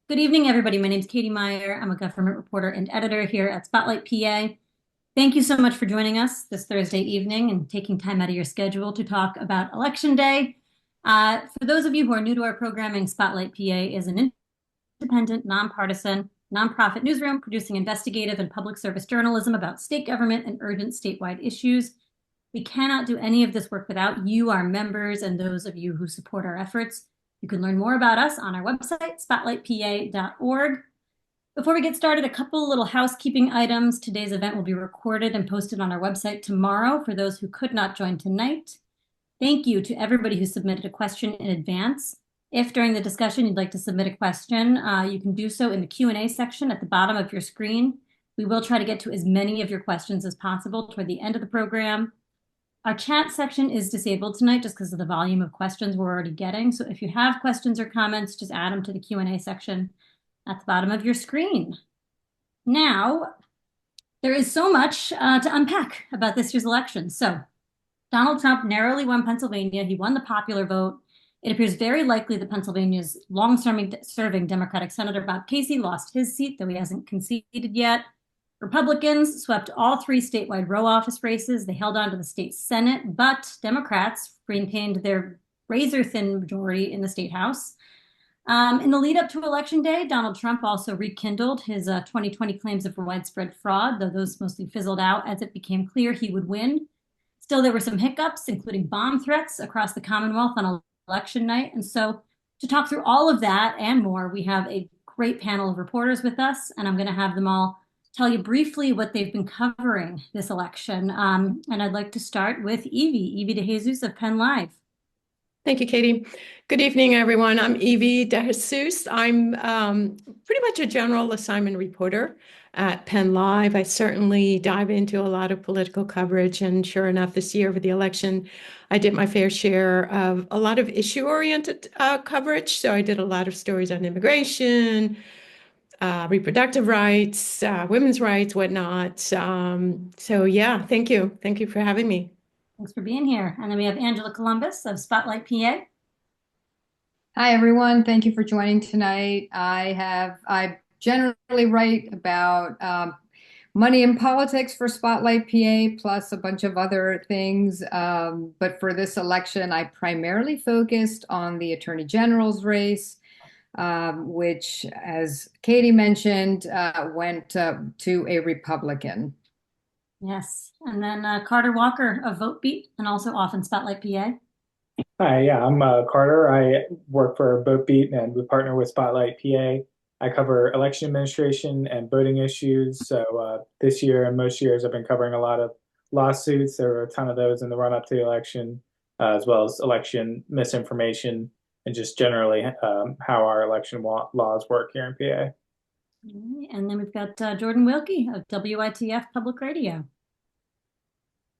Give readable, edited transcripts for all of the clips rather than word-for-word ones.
Good evening, everybody. My name is Katie Meyer. I'm a government reporter and editor here at Spotlight PA. Thank you so much for joining us this Thursday evening and taking time out of your schedule to talk about Election Day. For those of you who are new to our programming, Spotlight PA is an independent, nonpartisan, nonprofit newsroom producing investigative and public service journalism about state government and urgent statewide issues. We cannot do any of this work without you, our members, and those of you who support our efforts. You can learn more about us on our website, spotlightpa.org. Before we get started, a couple little housekeeping items. Today's event will be recorded and posted on our website tomorrow for those who could not join tonight. Thank you to everybody who submitted a question in advance. If during the discussion you'd like to submit a question, you can do so in the Q&A section at the bottom of your screen. We will try to get to as many of your questions as possible toward the end of the program. Our chat section is disabled tonight just because of the volume of questions we're already getting. So if you have questions or comments, just add them to the Q&A section at the bottom of your screen. Now, there is so much to unpack about this year's election. So Donald Trump narrowly won Pennsylvania. He won the popular vote. It appears very likely that Pennsylvania's long-serving Democratic Senator Bob Casey lost his seat, though he hasn't conceded yet. Republicans swept all three statewide row office races. They held on to the state Senate, but Democrats maintained their razor-thin majority in the state House. In the lead up to Election Day, Donald Trump also rekindled his 2020 claims of widespread fraud, though those mostly fizzled out as it became clear he would win. Still, there were some hiccups, including bomb threats across the Commonwealth on election night. And so to talk through all of that and more, we have a great panel of reporters with us, and I'm going to have them all tell you briefly what they've been covering this election. And I'd like to start with Evie DeJesus of Penn Live. Thank you, Katie. Good evening, everyone. I'm Evie DeJesus. I'm pretty much a general assignment reporter at Penn Live. I certainly dive into a lot of political coverage, and sure enough, this year for the election, I did my fair share of a lot of issue-oriented coverage. So I did a lot of stories on immigration, reproductive rights, women's rights, whatnot. So yeah, thank you. Thank you for having me. Thanks for being here. And then we have Angela Columbus of Spotlight PA. Hi, everyone. Thank you for joining tonight. I generally write about money and politics for Spotlight PA, plus a bunch of other things. But for this election, I primarily focused on the Attorney General's race, which, as Katie mentioned, went to a Republican. Yes. And then Carter Walker of VoteBeat and also often Spotlight PA. Hi, yeah, I'm Carter. I work for VoteBeat and we partner with Spotlight PA. I cover election administration and voting issues. So this year and most years, I've been covering a lot of lawsuits. There were a ton of those in the run-up to the election, as well as election misinformation and just generally how our election laws work here in PA. And then we've got Jordan Wilkie of WITF Public Radio.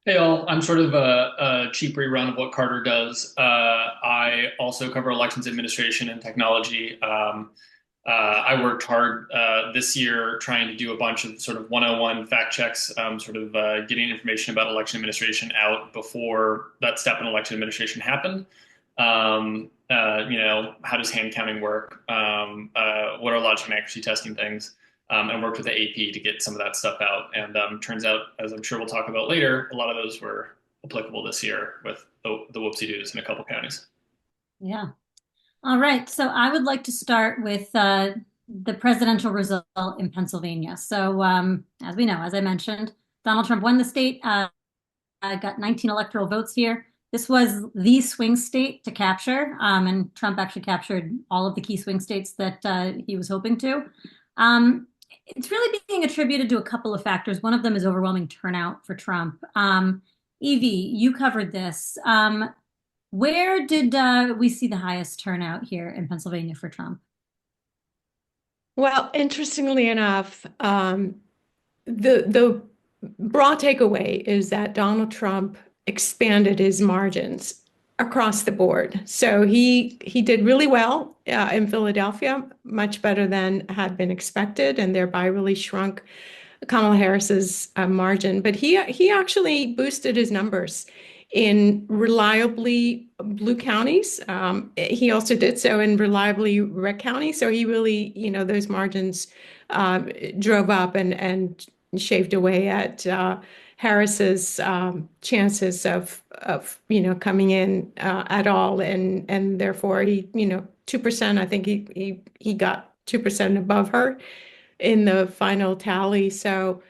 Hey all, I'm sort of a cheap rerun of what Carter does. I also cover elections administration and technology. I worked hard this year trying to do a bunch of sort of 101 fact checks, getting information about election administration out before that step in election administration happened. How does hand counting work? What are logic and accuracy testing things? And worked with the AP to get some of that stuff out. And turns out, as I'm sure we'll talk about later, a lot of those were applicable this year with the whoopsie-doos in a couple counties. Yeah. All right. So I would like to start with the presidential result in Pennsylvania. So as we know, as I mentioned, Donald Trump won the state, got 19 electoral votes here. This was the swing state to capture, and Trump actually captured all of the key swing states that he was hoping to. It's really being attributed to a couple of factors. One of them is overwhelming turnout for Trump. Evie, you covered this. Where did we see the highest turnout here in Pennsylvania for Trump? Well, interestingly enough, the broad takeaway is that Donald Trump expanded his margins across the board. So he did really well in Philadelphia, much better than had been expected, and thereby really shrunk Kamala Harris's margin. But he actually boosted his numbers in reliably blue counties. He also did so in reliably red counties. So he really, those margins drove up and shaved away at Harris's chances of coming in at all, and therefore he 2%. I think he got 2% above her in the final tally. So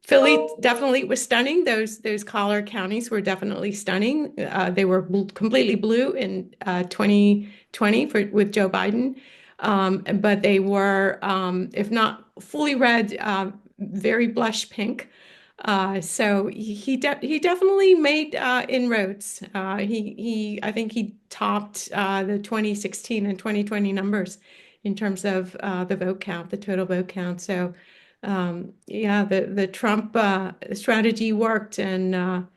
Philly definitely was stunning. Those collar counties were definitely stunning. They were completely blue in 2020 with Joe Biden, but they were, if not fully red, very blush pink. So he definitely made inroads. I think he topped the 2016 and 2020 numbers in terms of the vote count, the total vote count. So yeah, the Trump strategy worked, and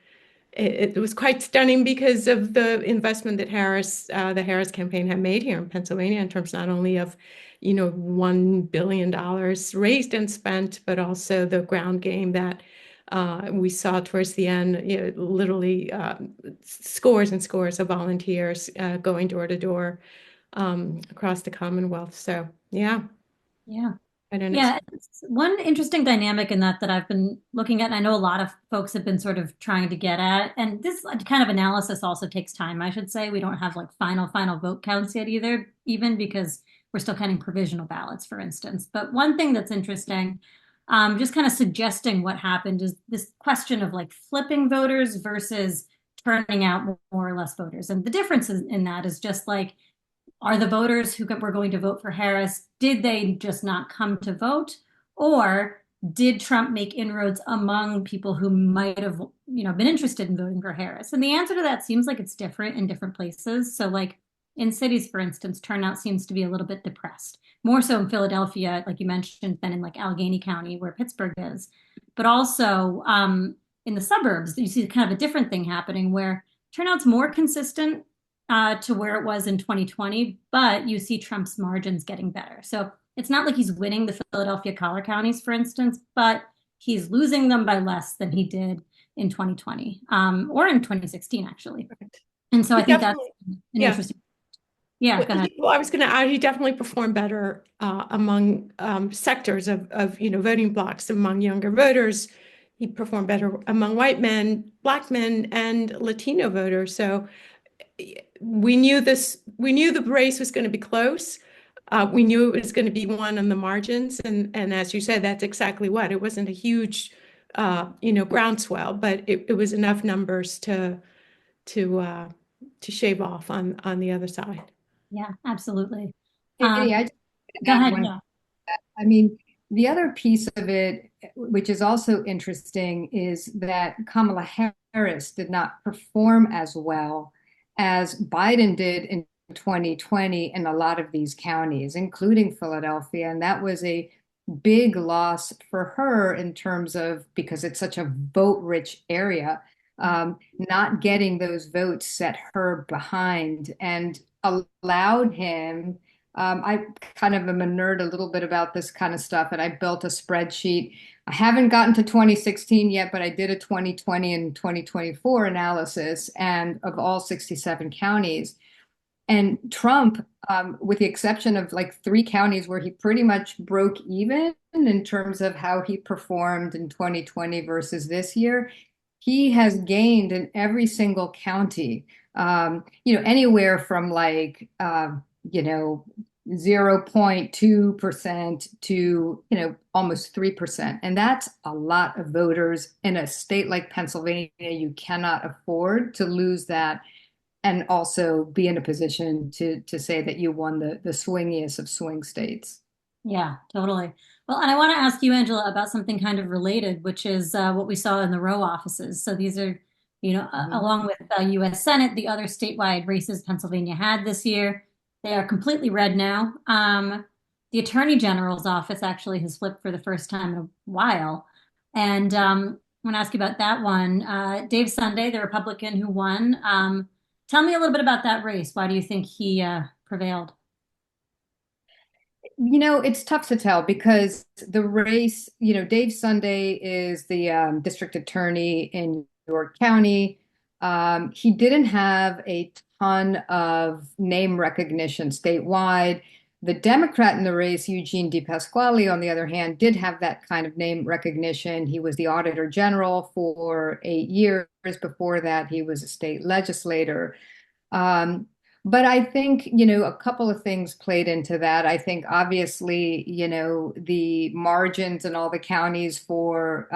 it was quite stunning because of the investment that the Harris campaign had made here in Pennsylvania in terms not only of, $1 billion raised and spent, but also the ground game that we saw towards the end, literally scores and scores of volunteers going door to door across the Commonwealth. So yeah, Yeah. I don't know. Yeah, it's one interesting dynamic in that I've been looking at, and I know a lot of folks have been sort of trying to get at, and this kind of analysis also takes time, I should say. We don't have like final vote counts yet either, even because we're still counting provisional ballots, for instance. But one thing that's interesting, just kind of suggesting what happened is this question of like flipping voters versus turning out more or less voters. And the difference in that is just like, are the voters who were going to vote for Harris, did they just not come to vote? Or did Trump make inroads among people who might have, been interested in voting for Harris? And the answer to that seems like it's different in different places. So like in cities, for instance, turnout seems to be a little bit depressed. More so in Philadelphia, like you mentioned, than in like Allegheny County, where Pittsburgh is. But also in the suburbs, you see kind of a different thing happening where turnout's more consistent to where it was in 2020, but you see Trump's margins getting better. So it's not like he's winning the Philadelphia collar counties, for instance, but he's losing them by less than he did in 2020 or in 2016, actually. And so I think that's an interesting. Yeah, go ahead. Well, I was going to add, he definitely performed better among sectors of voting blocks among younger voters. He performed better among white men, black men, and Latino voters. So we knew the race was going to be close. We knew it was going to be one on the margins, and as you said, that's exactly what. It wasn't a huge, groundswell, but it was enough numbers to shave off on the other side. Yeah, absolutely. Katie, I just Go ahead. one. Yeah. I mean, the other piece of it, which is also interesting, is that Kamala Harris did not perform as well as Biden did in 2020 in a lot of these counties, including Philadelphia. And that was a big loss for her in terms of, because it's such a vote-rich area, not getting those votes set her behind and allowed him. I kind of am a nerd a little bit about this kind of stuff, and I built a spreadsheet. I haven't gotten to 2016 yet, but I did a 2020 and 2024 analysis and of all 67 counties. And Trump, with the exception of like 3 counties where he pretty much broke even in terms of how he performed in 2020 versus this year, he has gained in every single county, anywhere from like, 0.2% to, almost 3%. And that's a lot of voters in a state like Pennsylvania. You cannot afford to lose that and also be in a position to say that you won the swingiest of swing states. Yeah, totally. Well, and I want to ask you, Angela, about something kind of related, which is what we saw in the row offices. So these are, along with U.S. Senate, the other statewide races Pennsylvania had this year. They are completely red now. The Attorney General's office actually has flipped for the first time in a while. And I want to ask you about that one. Dave Sunday, the Republican who won. Tell me a little bit about that race. Why do you think he prevailed? It's tough to tell because the race, Dave Sunday is the district attorney in York County. He didn't have a ton of name recognition statewide. The Democrat in the race, Eugene DePasquale, on the other hand, did have that kind of name recognition. He was the Auditor General for 8 years. Before that, he was a state legislator. But I think, a couple of things played into that. I think obviously, the margins in all the counties for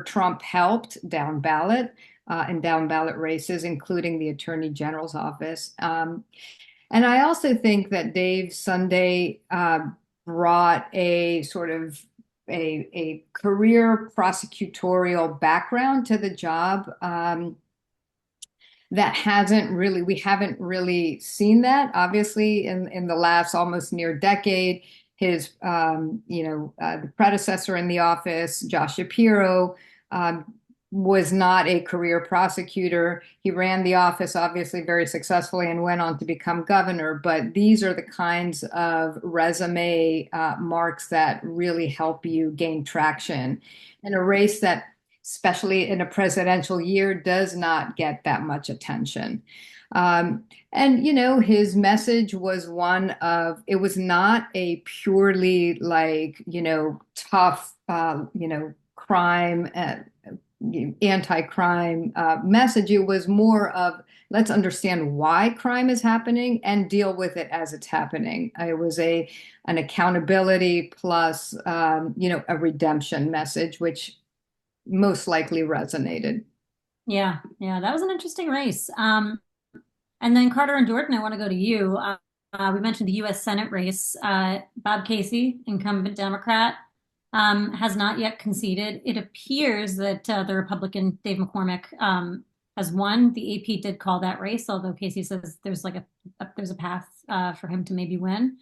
Trump helped down ballot and down ballot races, including the Attorney General's office. And I also think that Dave Sunday brought a sort of a career prosecutorial background to the job. That we haven't really seen that, obviously, in the last almost near decade. His, the predecessor in the office, Josh Shapiro, was not a career prosecutor. He ran the office, obviously, very successfully and went on to become governor. But these are the kinds of resume marks that really help you gain traction in a race that, especially in a presidential year, does not get that much attention. And, his message was one of, it was not a purely tough, crime, anti-crime message. It was more of, let's understand why crime is happening and deal with it as it's happening. It was an accountability plus, a redemption message, which most likely resonated. Yeah, that was an interesting race. And then Carter and Jordan, I want to go to you. We mentioned the U.S. Senate race. Bob Casey, incumbent Democrat, has not yet conceded. It appears that the Republican Dave McCormick has won. The AP did call that race, although Casey says there's a path for him to maybe win.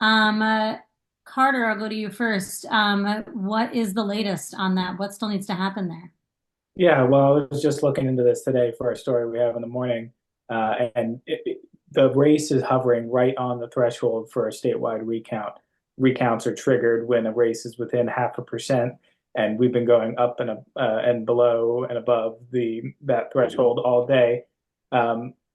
Carter, I'll go to you first. What is the latest on that? What still needs to happen there? Yeah, well, I was just looking into this today for a story we have in the morning, and the race is hovering right on the threshold for a statewide recount. Recounts are triggered when a race is within 0.5%, and we've been going up and below and above that threshold all day.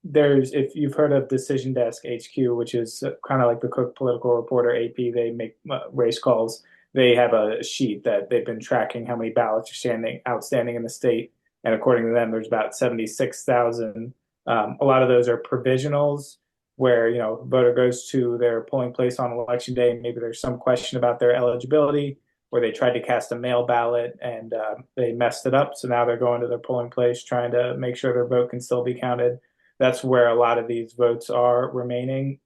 If you've heard of Decision Desk HQ, which is kind of like the Cook Political Reporter AP, they make race calls. They have a sheet that they've been tracking how many ballots are outstanding in the state, and according to them, there's about 76,000. A lot of those are provisionals, where a voter goes to their polling place on election day, and maybe there's some question about their eligibility, or they tried to cast a mail ballot and they messed it up, so now they're going to their polling place trying to make sure their vote can still be counted. That's where a lot of these votes are remaining,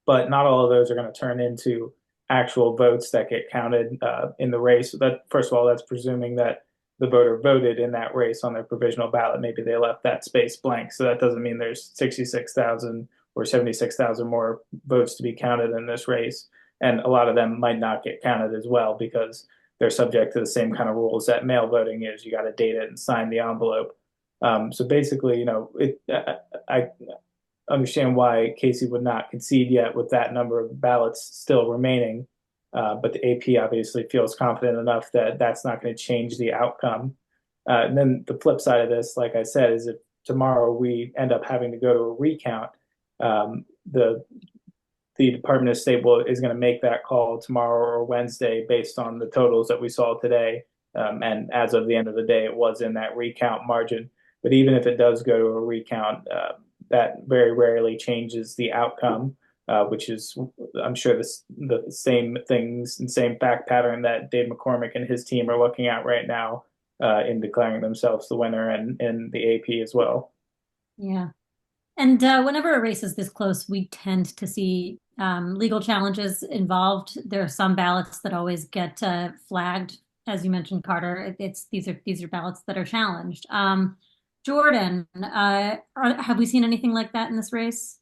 but not all of those are going to turn into actual votes that get counted in the race. That, first of all, that's presuming that the voter voted in that race on their provisional ballot. Maybe they left that space blank. So that doesn't mean there's 66,000 or 76,000 more votes to be counted in this race. And a lot of them might not get counted as well because they're subject to the same kind of rules that mail voting is. You got to date it and sign the envelope. So basically, I understand why Casey would not concede yet with that number of ballots still remaining. But the AP obviously feels confident enough that that's not going to change the outcome. And then the flip side of this, like I said, is if tomorrow we end up having to go to a recount, the Department of State is going to make that call tomorrow or Wednesday based on the totals that we saw today. And as of the end of the day, it was in that recount margin. But even if it does go to a recount, that very rarely changes the outcome, which is, I'm sure, the same things and same fact pattern that Dave McCormick and his team are looking at right now in declaring themselves the winner and in the AP as well. Yeah. And whenever a race is this close, we tend to see legal challenges involved. There are some ballots that always get flagged, as you mentioned, Carter. These are ballots that are challenged. Jordan, have we seen anything like that in this race?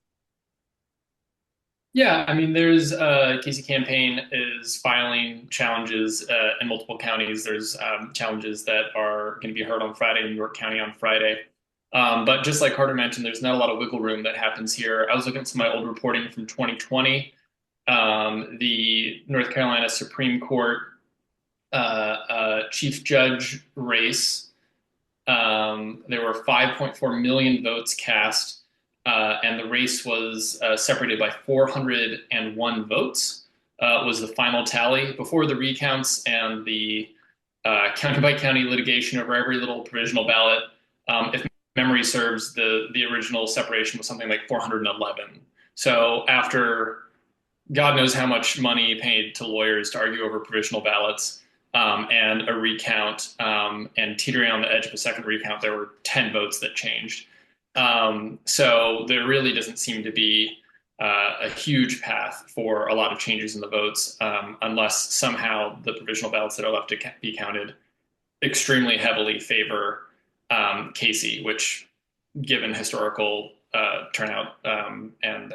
Yeah, I mean, there's Casey campaign is filing challenges in multiple counties. There's challenges that are going to be heard on Friday in New York County on Friday. But just like Carter mentioned, there's not a lot of wiggle room that happens here. I was looking at some of my old reporting from 2020. The North Carolina Supreme Court Chief Judge race There were 5.4 million votes cast, and the race was separated by 401 votes. Was the final tally before the recounts and the county by county litigation over every little provisional ballot. If memory serves, the original separation was something like 411. So after God knows how much money paid to lawyers to argue over provisional ballots, and a recount, and teetering on the edge of a second recount, there were 10 votes that changed. So there really doesn't seem to be a huge path for a lot of changes in the votes, unless somehow the provisional ballots that are left to be counted extremely heavily favor Casey, which, given historical turnout and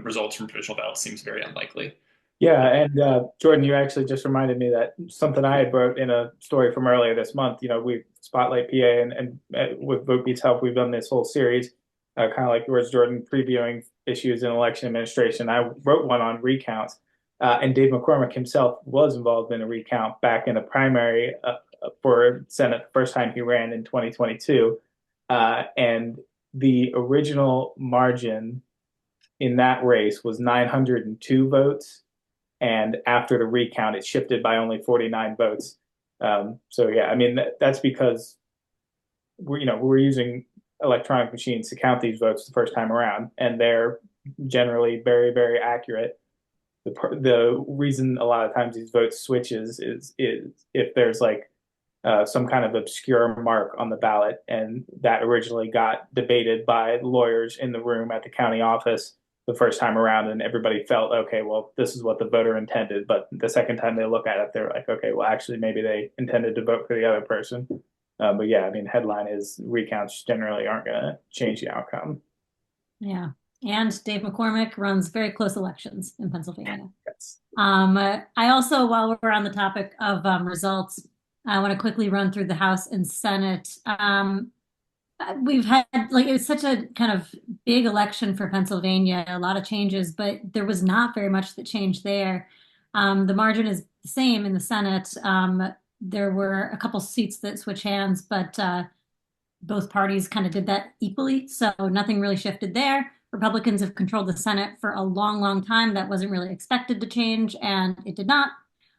results from provisional ballots, seems very unlikely. Yeah, and Jordan, you actually just reminded me that something I had wrote in a story from earlier this month. We Spotlight PA and with VoteBeat's help, we've done this whole series, kind of like yours, Jordan, previewing issues in election administration. I wrote one on recounts, and Dave McCormick himself was involved in a recount back in a primary for Senate, the first time he ran in 2022, and the original margin in that race was 902 votes. And after the recount, it shifted by only 49 votes. So yeah, I mean that's because we're using electronic machines to count these votes the first time around, and they're generally very, very accurate. The reason a lot of times these votes switches is if there's like some kind of obscure mark on the ballot, and that originally got debated by lawyers in the room at the county office the first time around, and everybody felt, okay, well, this is what the voter intended. But the second time they look at it, they're like, okay, well, actually, maybe they intended to vote for the other person. But yeah, I mean, headline is recounts generally aren't going to change the outcome. Yeah. And Dave McCormick runs very close elections in Pennsylvania. Yes. I also, while we're on the topic of results, I want to quickly run through the House and Senate. We've had, like, it was such a kind of big election for Pennsylvania, a lot of changes, but there was not very much that changed there. The margin is the same in the Senate. There were a couple seats that switch hands, but both parties kind of did that equally. So nothing really shifted there. Republicans have controlled the Senate for a long, long time. That wasn't really expected to change, and it did not.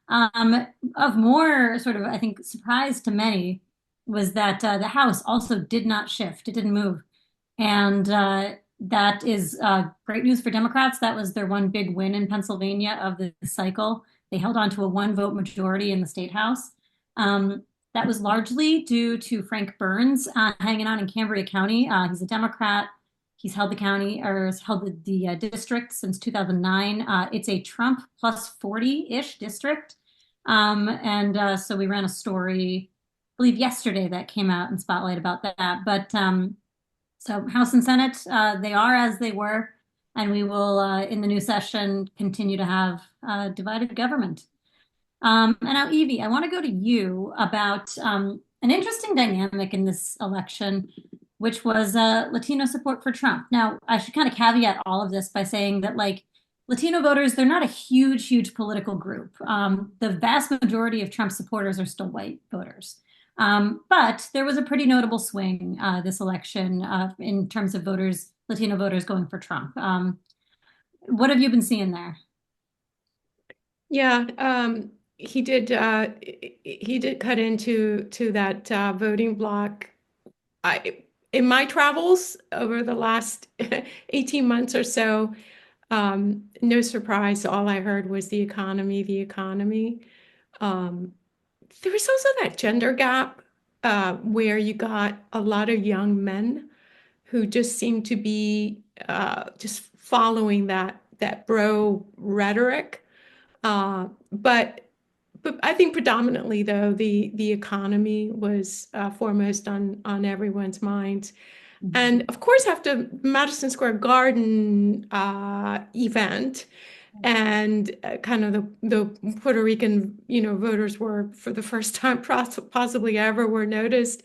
Of more sort of, I think, surprise to many was that the House also did not shift. It didn't move. And that is great news for Democrats. That was their one big win in Pennsylvania of the cycle. They held on to a one vote majority in the state House. That was largely due to Frank Burns hanging on in Cambria County. He's a Democrat. He's held the county or has held the district since 2009. It's a Trump plus 40-ish district. So we ran a story, I believe yesterday, that came out in Spotlight about that. But so House and Senate, they are as they were. And we will, in the new session, continue to have divided government. And now, Evie, I want to go to you about an interesting dynamic in this election, which was Latino support for Trump. Now, I should kind of caveat all of this by saying that, like, Latino voters, they're not a huge, huge political group. The vast majority of Trump supporters are still white voters. But there was a pretty notable swing this election in terms of voters, Latino voters going for Trump. What have you been seeing there? Yeah, he did cut into that voting block. In my travels over the last 18 months or so, no surprise, all I heard was the economy, the economy. There was also that gender gap where you got a lot of young men who just seemed to be just following that bro rhetoric. But I think predominantly, though, the economy was foremost on everyone's minds. And of course, after Madison Square Garden event, and kind of the Puerto Rican, voters were, for the first time possibly ever, were noticed.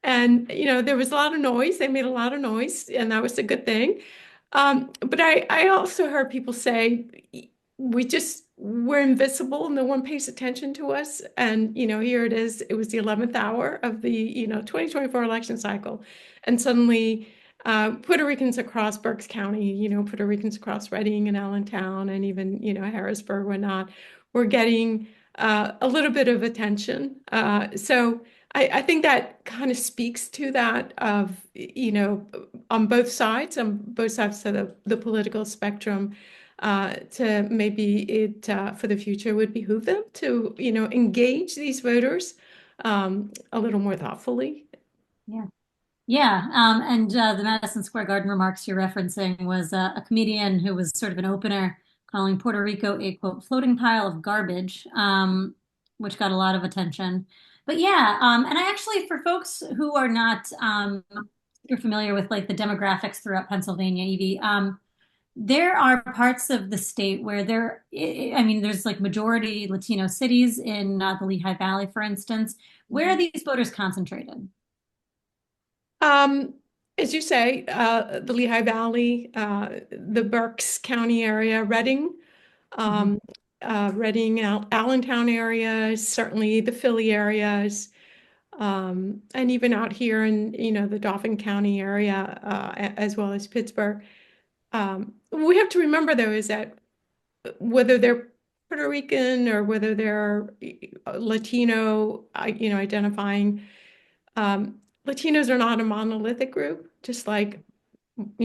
And, there was a lot of noise. They made a lot of noise, and that was a good thing. But I also heard people say, we're invisible. No one pays attention to us. And, here it is. It was the 11th hour of the, 2024 election cycle. And suddenly, Puerto Ricans across Berks County, Puerto Ricans across Redding and Allentown and even, Harrisburg, whatnot, were getting a little bit of attention. So I think that kind of speaks to that of, on both sides of the political spectrum, to maybe it for the future would behoove them to, engage these voters a little more thoughtfully. Yeah. Yeah, and the Madison Square Garden remarks you're referencing was a comedian who was sort of an opener calling Puerto Rico a quote floating pile of garbage, which got a lot of attention. But yeah, and I actually, for folks who are not super familiar with like the demographics throughout Pennsylvania, Evie, there are parts of the state where I mean, there's like majority Latino cities in the Lehigh Valley, for instance. Where are these voters concentrated? As you say, the Lehigh Valley, the Berks County area, Redding, Redding, Allentown areas, certainly the Philly areas, and even out here in, the Dauphin County area, as well as Pittsburgh. We have to remember, though, is that whether they're Puerto Rican or whether they're Latino, identifying, Latinos are not a monolithic group, just like,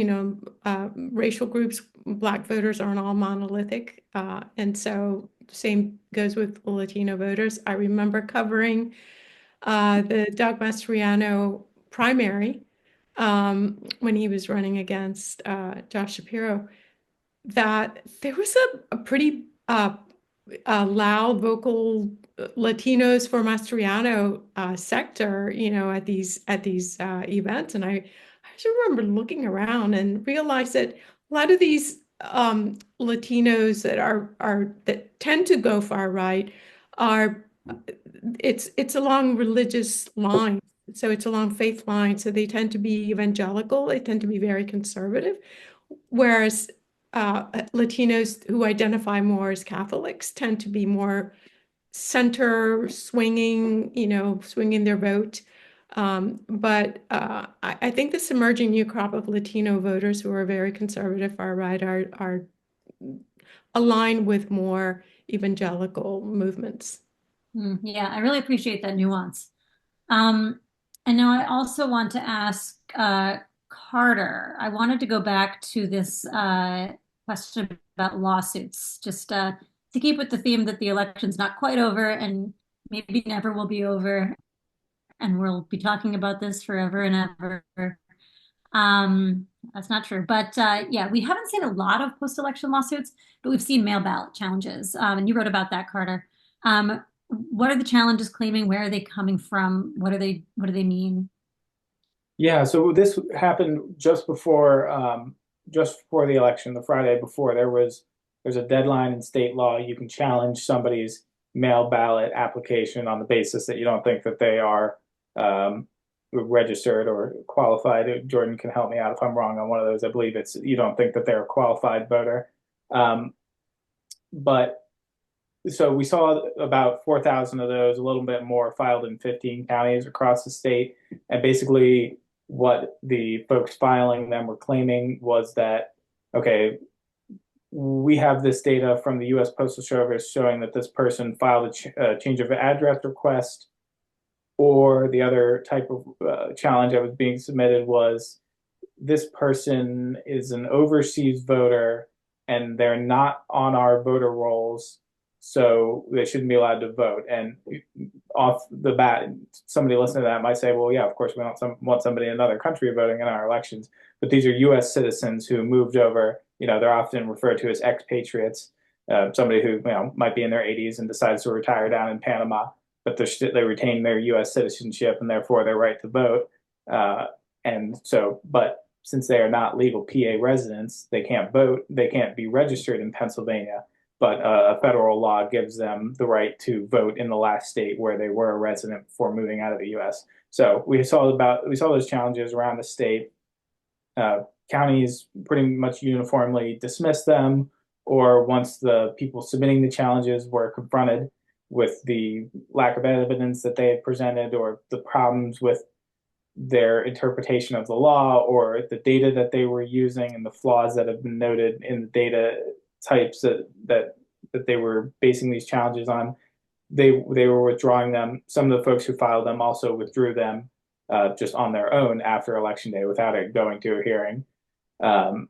racial groups, Black voters aren't all monolithic. And so same goes with Latino voters. I remember covering the Doug Mastriano primary when he was running against Josh Shapiro, that there was a pretty loud vocal Latinos for Mastriano sector, at these events, and I just remember looking around and realized that a lot of these Latinos that tend to go far right are it's along religious lines. So it's along faith lines. So they tend to be evangelical. They tend to be very conservative. Whereas Latinos who identify more as Catholics tend to be more center swinging, swinging their vote. But I think this emerging new crop of Latino voters who are very conservative far right are aligned with more evangelical movements. Yeah, I really appreciate that nuance. Um, and now I also want to ask Carter. I wanted to go back to this question about lawsuits, just to keep with the theme that the election's not quite over and maybe never will be over, and we'll be talking about this forever and ever. That's not true, but yeah, we haven't seen a lot of post-election lawsuits, but we've seen mail ballot challenges, and you wrote about that, Carter. What are the challenges claiming? Where are they coming from? What do they mean? Yeah, so this happened just before the election, the Friday before. There's a deadline in state law. You can challenge somebody's mail ballot application on the basis that you don't think that they are registered or qualified. Jordan can help me out if I'm wrong on one of those. I believe it's you don't think that they're a qualified voter. But so we saw about 4,000 of those, a little bit more, filed in 15 counties across the state. And basically, what the folks filing them were claiming was that, okay, we have this data from the U.S. Postal Service showing that this person filed a change of address request, or the other type of challenge that was being submitted was this person is an overseas voter and they're not on our voter rolls, so they shouldn't be allowed to vote. And off the bat, somebody listening to that might say, well, yeah, of course we don't want somebody in another country voting in our elections. But these are U.S. citizens who moved over. They're often referred to as expatriates. Somebody who might be in their 80s and decides to retire down in Panama, but they retain their U.S. citizenship and therefore their right to vote. But since they are not legal PA residents, they can't vote. They can't be registered in Pennsylvania. But a federal law gives them the right to vote in the last state where they were a resident before moving out of the U.S. So we saw those challenges around the state. Counties pretty much uniformly dismissed them or once the people submitting the challenges were confronted with the lack of evidence that they had presented or the problems with their interpretation of the law or the data that they were using and the flaws that have been noted in the data types that they were basing these challenges on, they were withdrawing them. Some of the folks who filed them also withdrew them just on their own after election day without it going to a hearing. Um,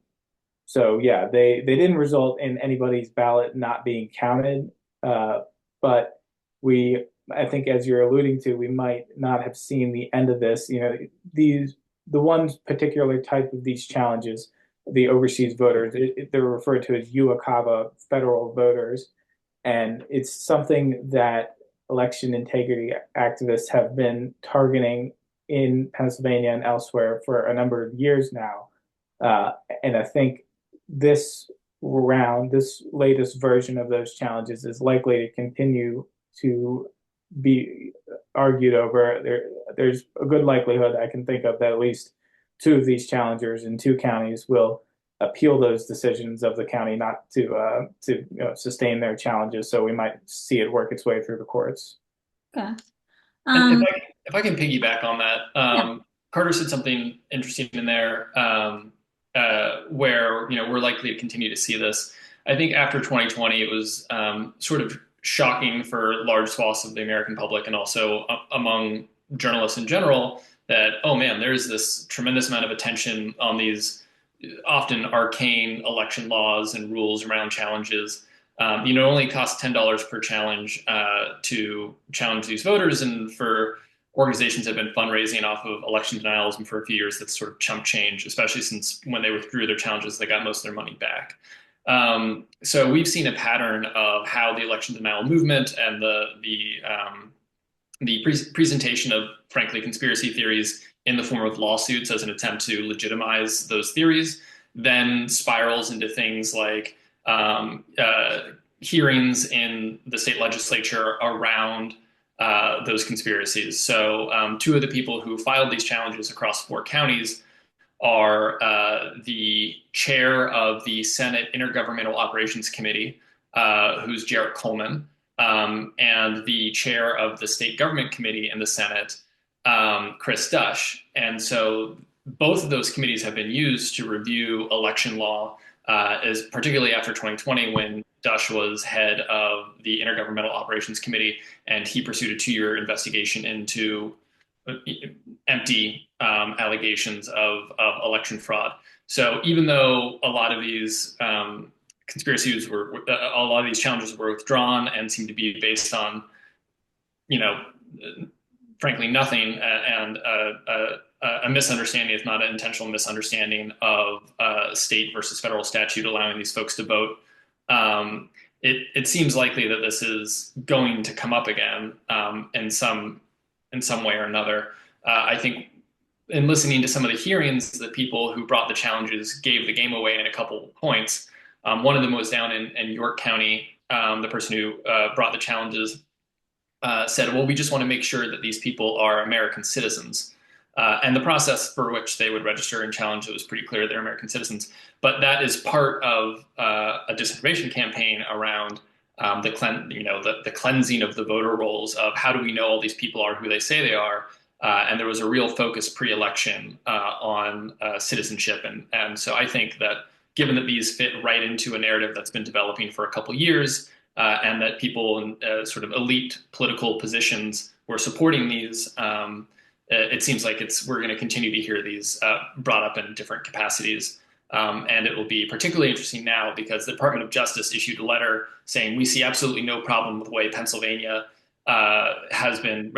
so yeah, they didn't result in anybody's ballot not being counted, but we, I think, as you're alluding to, we might not have seen the end of this. You know, the one particular type of these challenges, the overseas voters, they're referred to as UACAVA federal voters, and it's something that election integrity activists have been targeting in Pennsylvania and elsewhere for a number of years now. And I think this this latest version of those challenges is likely to continue to be argued over. There's a good likelihood I can think of that at least two of these challengers in two counties will appeal those decisions of the county not to sustain their challenges. So we might see it work its way through the courts. Okay. And if I can piggyback on that, Yeah. Carter said something interesting in there, where we're likely to continue to see this. I think after 2020, it was sort of shocking for large swaths of the American public and also among journalists in general that, oh man, there's this tremendous amount of attention on these often arcane election laws and rules around challenges. It only costs $10 per challenge to challenge these voters, and for organizations that have been fundraising off of election denials and for a few years, that's sort of chump change, especially since when they withdrew their challenges, they got most of their money back. So we've seen a pattern of how the election denial movement and the presentation of, frankly, conspiracy theories in the form of lawsuits as an attempt to legitimize those theories then spirals into things like hearings in the state legislature around those conspiracies. So two of the people who filed these challenges across 4 counties are the chair of the Senate Intergovernmental Operations Committee, who's Jarrett Coleman, and the chair of the State Government Committee in the Senate, Chris Dush. And so both of those committees have been used to review election law, as particularly after 2020 when Dush was head of the Intergovernmental Operations Committee, and he pursued a 2-year investigation into empty allegations of election fraud. So even though a lot of these conspiracies a lot of these challenges were withdrawn and seem to be based on, frankly, nothing, and a misunderstanding, if not an intentional misunderstanding, of state versus federal statute allowing these folks to vote. It seems likely that this is going to come up again in some way or another. I think in listening to some of the hearings, the people who brought the challenges gave the game away in a couple points. One of them was down in York County. The person who brought the challenges said, well, we just want to make sure that these people are American citizens. And the process for which they would register and challenge it was pretty clear they're American citizens. But that is part of a disinformation campaign around the cleansing of the voter rolls of how do we know all these people are who they say they are. And there was a real focus pre-election on citizenship. And so I think that given that these fit right into a narrative that's been developing for a couple years, and that people in sort of elite political positions were supporting these, it seems like we're going to continue to hear these brought up in different capacities. And it will be particularly interesting now because the Department of Justice issued a letter saying we see absolutely no problem with the way Pennsylvania has been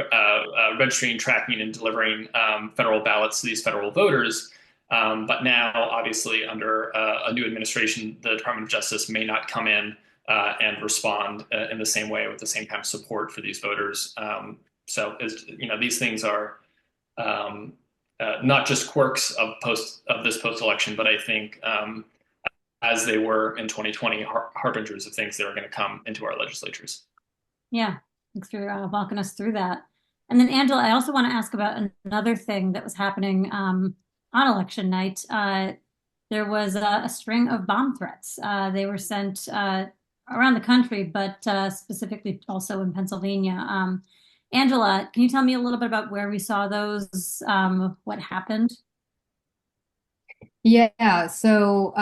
registering, tracking, and delivering federal ballots to these federal voters. But now, obviously, under a new administration, the Department of Justice may not come in and respond in the same way with the same kind of support for these voters. So, these things are not just quirks of this post-election, but I think as they were in 2020, harbingers of things that are going to come into our legislatures. Yeah, thanks for walking us through that. And then, Angela, I also want to ask about another thing that was happening on election night. there was a string of bomb threats. They were sent around the country, but specifically also in Pennsylvania. Angela, can you tell me a little bit about where we saw those, what happened? Yeah, so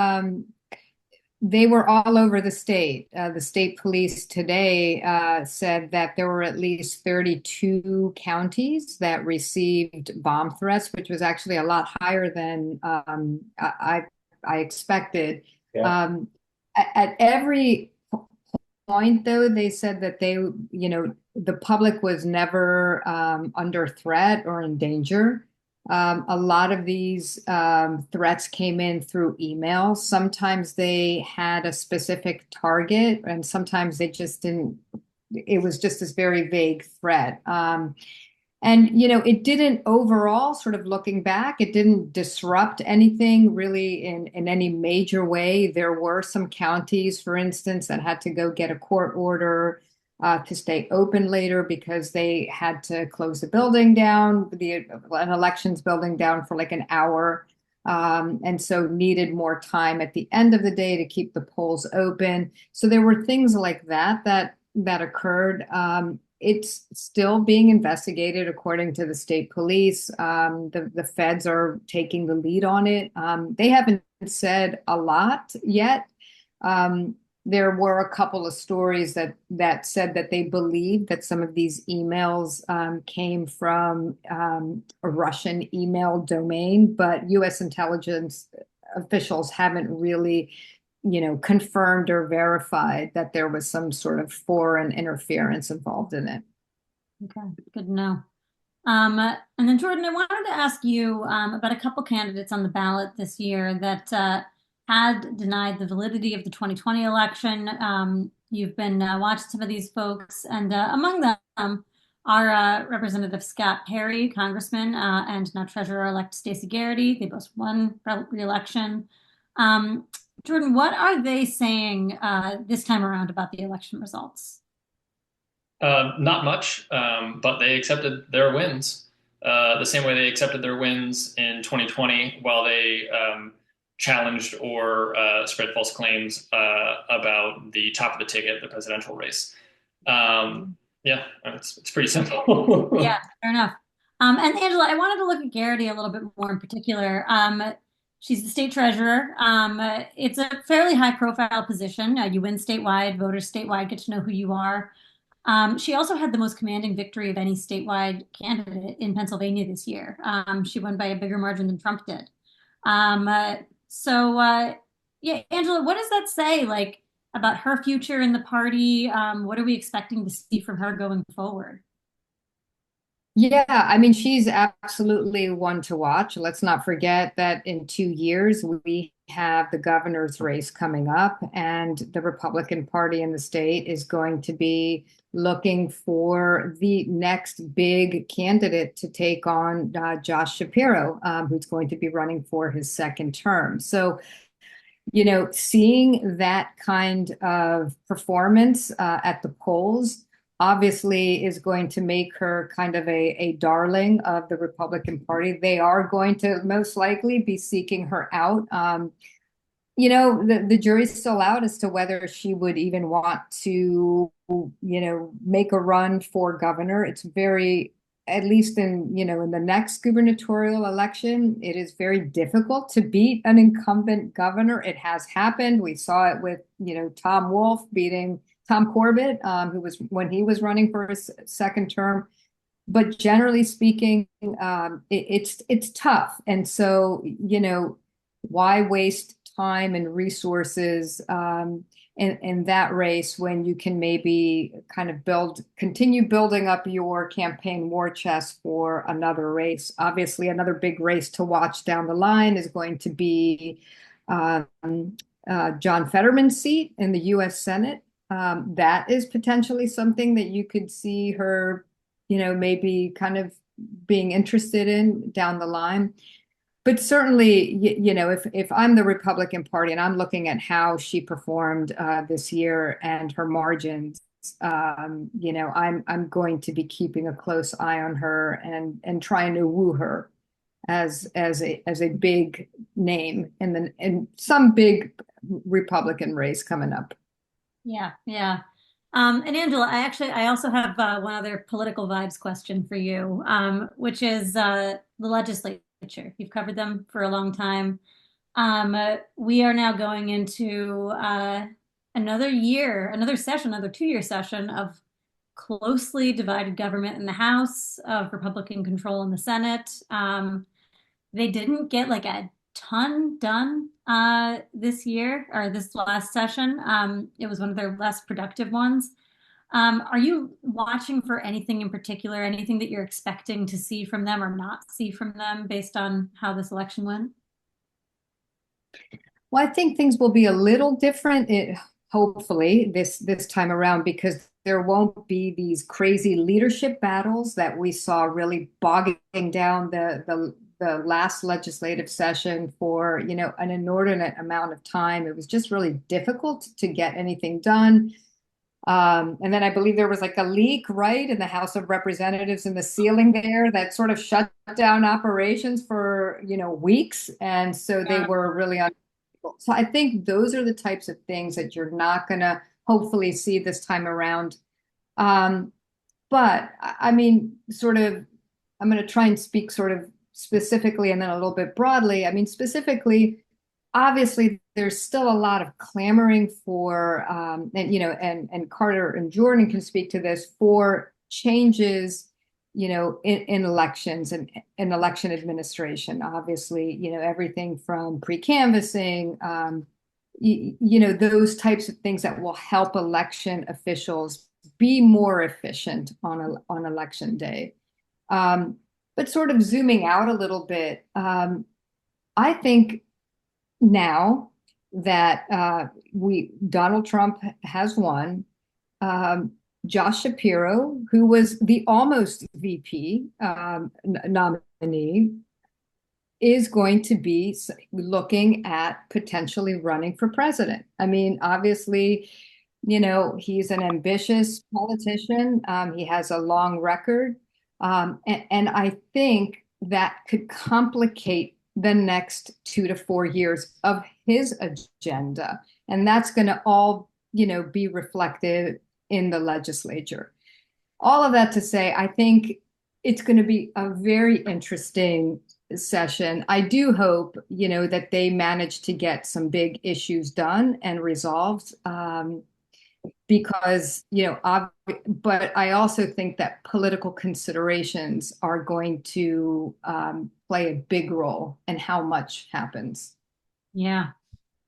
they were all over the state. The state police today said that there were at least 32 counties that received bomb threats, which was actually a lot higher than I expected. Yeah. At every point, though, they said that the public was never under threat or in danger. A lot of these threats came in through email. Sometimes they had a specific target, and sometimes they just didn't. It was just this very vague threat. And it didn't overall, sort of looking back, it didn't disrupt anything really in any major way. There were some counties, for instance, that had to go get a court order to stay open later because they had to close the building down, an elections building down for like an hour. And so needed more time at the end of the day to keep the polls open. So there were things like that occurred. It's still being investigated according to the state police. The feds are taking the lead on it. They haven't said a lot yet. There were a couple of stories that said that they believe that some of these emails came from a Russian email domain, but U.S. intelligence officials haven't really confirmed or verified that there was some sort of foreign interference involved in it. Okay, good to know. And then Jordan, I wanted to ask you about a couple candidates on the ballot this year that had denied the validity of the 2020 election. You've been watching some of these folks, and among them are Representative Scott Perry, Congressman, and now Treasurer-elect Stacey Garrity. They both won re-election. Jordan, what are they saying this time around about the election results? Not much, but they accepted their wins the same way they accepted their wins in 2020 while they challenged or spread false claims about the top of the ticket, the presidential race. Yeah, it's pretty simple. Yeah, fair enough. And Angela, I wanted to look at Garrity a little bit more in particular. She's the state treasurer. It's a fairly high profile position. You win statewide, voters statewide get to know who you are. She also had the most commanding victory of any statewide candidate in Pennsylvania this year. She won by a bigger margin than Trump did. Yeah, Angela, what does that say, like, about her future in the party? What are we expecting to see from her going forward? Yeah, I mean, she's absolutely one to watch. Let's not forget that in 2 years, we have the governor's race coming up, and the Republican Party in the state is going to be looking for the next big candidate to take on Josh Shapiro, who's going to be running for his second term. So, seeing that kind of performance at the polls obviously is going to make her kind of a darling of the Republican Party. They are going to most likely be seeking her out. The jury's still out as to whether she would even want to, make a run for governor. It's very, at least in the next gubernatorial election, it is very difficult to beat an incumbent governor. It has happened. We saw it with, Tom Wolf beating Tom Corbett, who was when he was running for his second term. But generally speaking, it's tough. And so, why waste time and resources in that race when you can maybe kind of continue building up your campaign war chest for another race? Obviously, another big race to watch down the line is going to be John Fetterman's seat in the U.S. Senate. That is potentially something that you could see her, maybe kind of being interested in down the line. But certainly, if I'm the Republican Party and I'm looking at how she performed this year and her margins, I'm going to be keeping a close eye on her and trying to woo her. as a big name in some big Republican race coming up. Yeah, yeah. And Angela, I also have one other political vibes question for you, which is the legislature. You've covered them for a long time. We are now going into another year, another session, another 2-year session of closely divided government in the House, of Republican control in the Senate. They didn't get like a ton done this year or this last session. It was one of their less productive ones. Are you watching for anything in particular, anything that you're expecting to see from them or not see from them based on how this election went? Well, I think things will be a little different, hopefully, this time around, because there won't be these crazy leadership battles that we saw really bogging down the last legislative session for, an inordinate amount of time. It was just really difficult to get anything done. And then I believe there was like a leak, right, in the House of Representatives in the ceiling there that sort of shut down operations for, weeks. And so they were really on. So I think those are the types of things that you're not going to hopefully see this time around. But I mean, I'm going to try and speak sort of specifically and then a little bit broadly. I mean, specifically, obviously, there's still a lot of clamoring for, and Carter and Jordan can speak to this, for changes, in elections and in election administration. Obviously, everything from pre-canvassing, those types of things that will help election officials be more efficient on election day. But sort of zooming out a little bit, I think now that Donald Trump has won, Josh Shapiro, who was the almost VP nominee, is going to be looking at potentially running for president. I mean, obviously, he's an ambitious politician. He has a long record. And I think that could complicate the next 2 to 4 years of his agenda. And that's going to all, be reflected in the legislature. All of that to say, I think it's going to be a very interesting session. I do hope, that they manage to get some big issues done and resolved. Because, but I also think that political considerations are going to play a big role in how much happens. Yeah.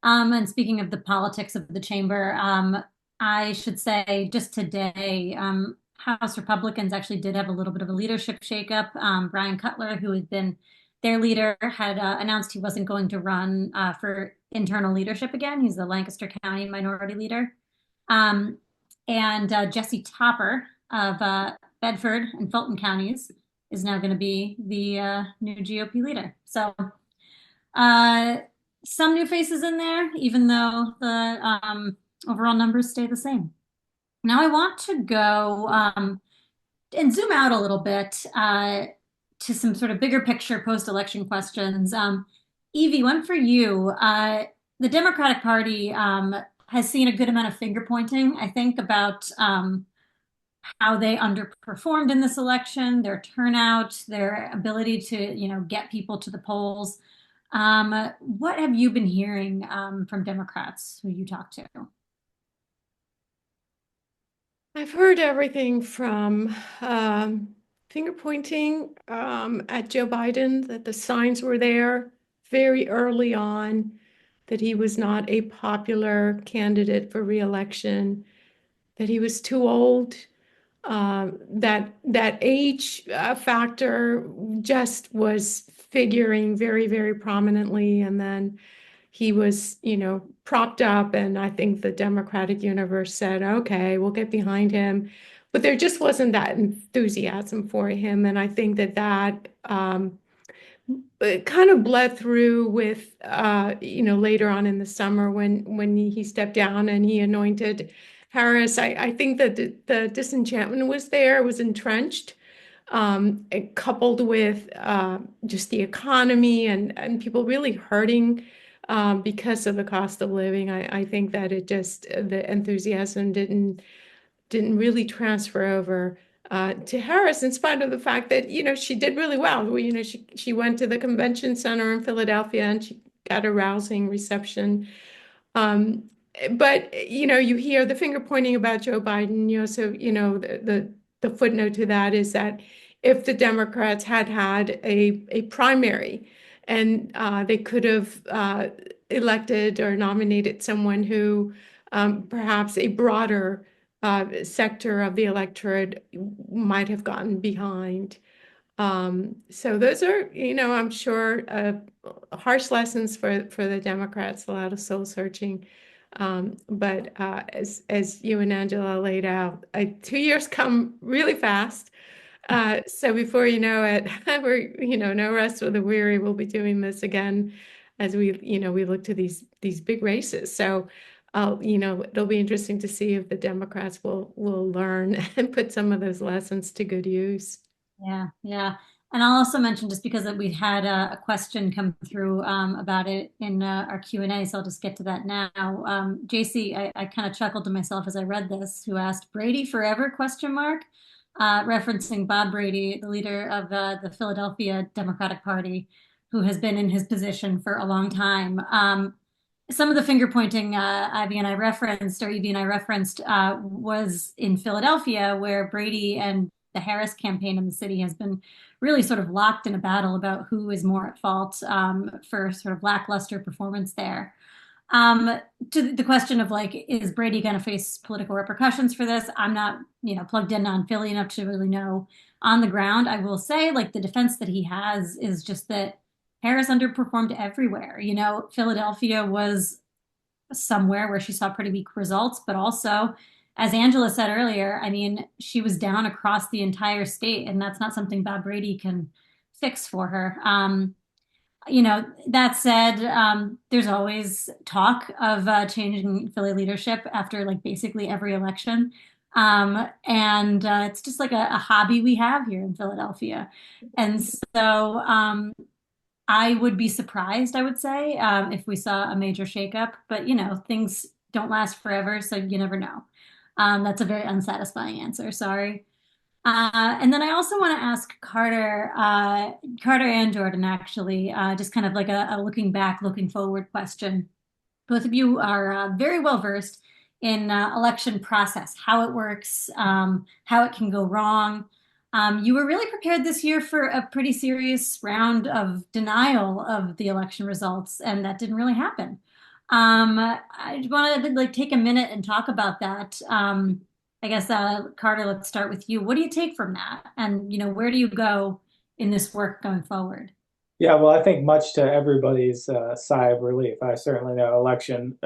And speaking of the politics of the chamber, I should say just today, House Republicans actually did have a little bit of a leadership shakeup. Brian Cutler, who had been their leader, had announced he wasn't going to run for internal leadership again. He's the Lancaster County minority leader. And Jesse Topper of Bedford and Fulton counties is now going to be the new GOP leader. So some new faces in there, even though the overall numbers stay the same. Now I want to go and zoom out a little bit to some sort of bigger picture post-election questions. Evie, one for you. The Democratic Party has seen a good amount of finger pointing, I think, about how they underperformed in this election, their turnout, their ability to, get people to the polls. What have you been hearing from Democrats who you talk to? I've heard everything from finger pointing at Joe Biden, that the signs were there very early on that he was not a popular candidate for re-election, that he was too old, that age factor just was figuring very, very prominently. And then he was, propped up, and I think the Democratic universe said, okay, we'll get behind him. But there just wasn't that enthusiasm for him. And I think that it kind of bled through with, later on in the summer when he stepped down and he anointed Harris. I think that the disenchantment was there, was entrenched. coupled with just the economy and people really hurting because of the cost of living. I think that it just the enthusiasm didn't really transfer over to Harris, in spite of the fact that, she did really well. She went to the convention center in Philadelphia and she got a rousing reception. Um, but you hear the finger pointing about Joe Biden. So the footnote to that is that if the Democrats had had a primary and they could have elected or nominated someone who perhaps a broader sector of the electorate might have gotten behind. So those are, I'm sure, harsh lessons for the Democrats, a lot of soul searching. But as you and Angela laid out, 2 years come really fast. So before you know it, we're, no rest for the weary. We'll be doing this again as we look to these big races. So it'll be interesting to see if the Democrats will learn and put some of those lessons to good use. Yeah, yeah. And I'll also mention, just because we had a question come through about it in our Q&A, so I'll just get to that now. JC, I kind of chuckled to myself as I read this, who asked, Brady forever, question mark, referencing Bob Brady, the leader of the Philadelphia Democratic Party, who has been in his position for a long time. Some of the finger pointing Ivy and I referenced, or Evie and I referenced, was in Philadelphia, where Brady and the Harris campaign in the city has been really sort of locked in a battle about who is more at fault for sort of lackluster performance there. To the question of, like, is Brady going to face political repercussions for this? I'm not, plugged in on Philly enough to really know on the ground. I will say, like, the defense that he has is just that Harris underperformed everywhere. Philadelphia was somewhere where she saw pretty weak results, but also, as Angela said earlier, I mean, she was down across the entire state, and that's not something Bob Brady can fix for her. That said, there's always talk of changing Philly leadership after, like, basically every election. And it's just like a hobby we have here in Philadelphia. And so I would be surprised, I would say, if we saw a major shakeup. But, things don't last forever, so you never know. That's a very unsatisfying answer. Sorry. And then I also want to ask Carter and Jordan, actually, just kind of like a looking back, looking forward question. Both of you are very well versed in election process, how it works, how it can go wrong. You were really prepared this year for a pretty serious round of denial of the election results, and that didn't really happen. I want to, like, take a minute and talk about that. I guess, Carter, let's start with you. What do you take from that? And, where do you go in this work going forward? Yeah, well, I think much to everybody's sigh of relief. I certainly know election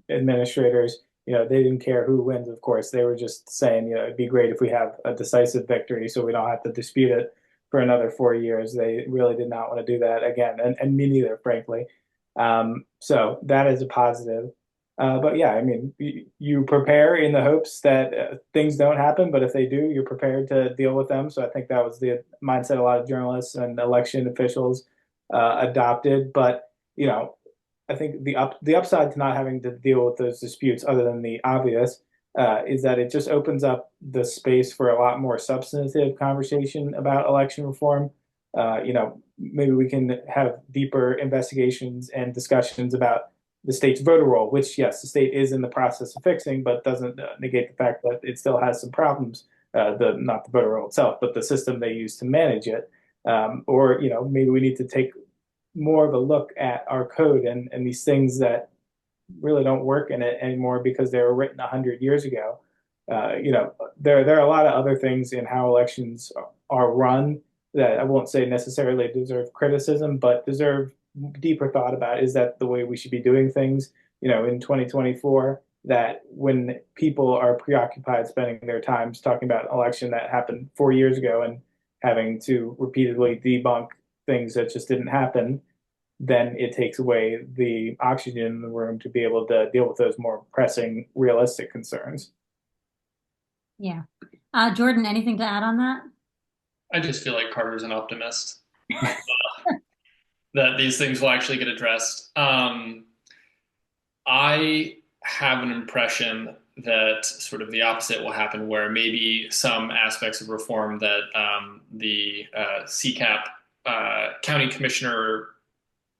administrators, they didn't care who wins, of course. They were just saying, it'd be great if we have a decisive victory so we don't have to dispute it for another 4 years. They really did not want to do that again, and me neither, frankly. So that is a positive. But yeah, I mean, you prepare in the hopes that things don't happen, but if they do, you're prepared to deal with them. So I think that was the mindset a lot of journalists and election officials adopted. But I think the upside to not having to deal with those disputes, other than the obvious, is that it just opens up the space for a lot more substantive conversation about election reform. Maybe we can have deeper investigations and discussions about the state's voter roll, which, yes, the state is in the process of fixing, but doesn't negate the fact that it still has some problems. Not the voter roll itself, but the system they use to manage it. Or maybe we need to take more of a look at our code and these things that really don't work in it anymore because they were written 100 years ago. There are a lot of other things in how elections are run that I won't say necessarily deserve criticism, but deserve deeper thought about. Is that the way we should be doing things, in 2024? That when people are preoccupied spending their times talking about an election that happened 4 years ago and having to repeatedly debunk things that just didn't happen, then it takes away the oxygen in the room to be able to deal with those more pressing, realistic concerns. Yeah. Jordan, anything to add on that? I just feel like Carter's an optimist that these things will actually get addressed. I have an impression that sort of the opposite will happen, where maybe some aspects of reform that the CCAP, County Commissioner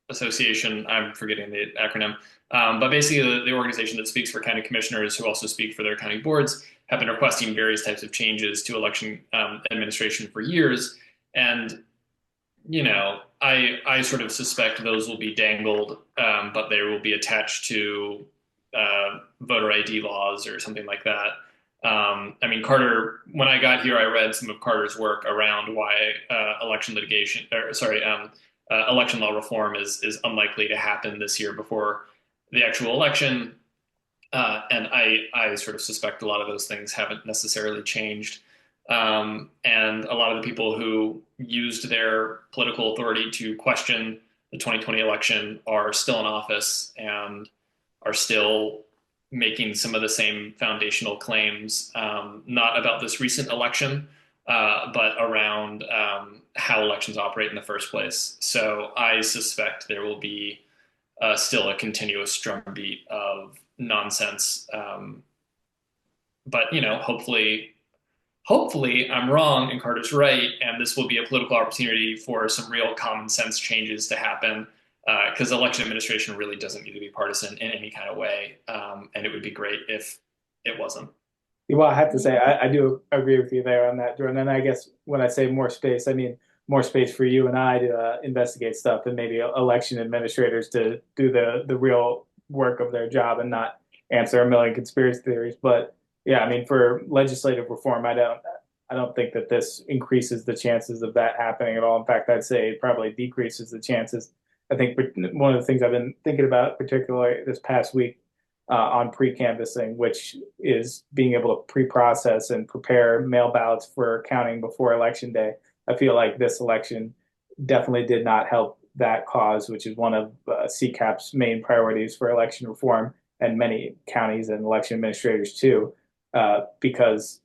Association, I'm forgetting the acronym, but basically the organization that speaks for county commissioners who also speak for their county boards have been requesting various types of changes to election administration for years. And I sort of suspect those will be dangled, but they will be attached to voter ID laws or something like that. I mean, Carter, when I got here, I read some of Carter's work around why election law reform is unlikely to happen this year before the actual election. And I sort of suspect a lot of those things haven't necessarily changed. And a lot of the people who used their political authority to question the 2020 election are still in office and are still making some of the same foundational claims, not about this recent election, but around how elections operate in the first place. So I suspect there will be still a continuous drumbeat of nonsense. But hopefully I'm wrong and Carter's right, and this will be a political opportunity for some real common sense changes to happen. Because election administration really doesn't need to be partisan in any kind of way, and it would be great if it wasn't. Well, I have to say, I do agree with you there on that, Jordan. And I guess when I say more space, I mean more space for you and I to investigate stuff, and maybe election administrators to do the real work of their job and not answer a million conspiracy theories. But yeah, I mean, for legislative reform, I don't think that this increases the chances of that happening at all. In fact, I'd say it probably decreases the chances. I think one of the things I've been thinking about, particularly this past week, on pre-canvassing, which is being able to pre-process and prepare mail ballots for counting before election day. I feel like this election definitely did not help that cause, which is one of CCAP's main priorities for election reform, and many counties and election administrators too, because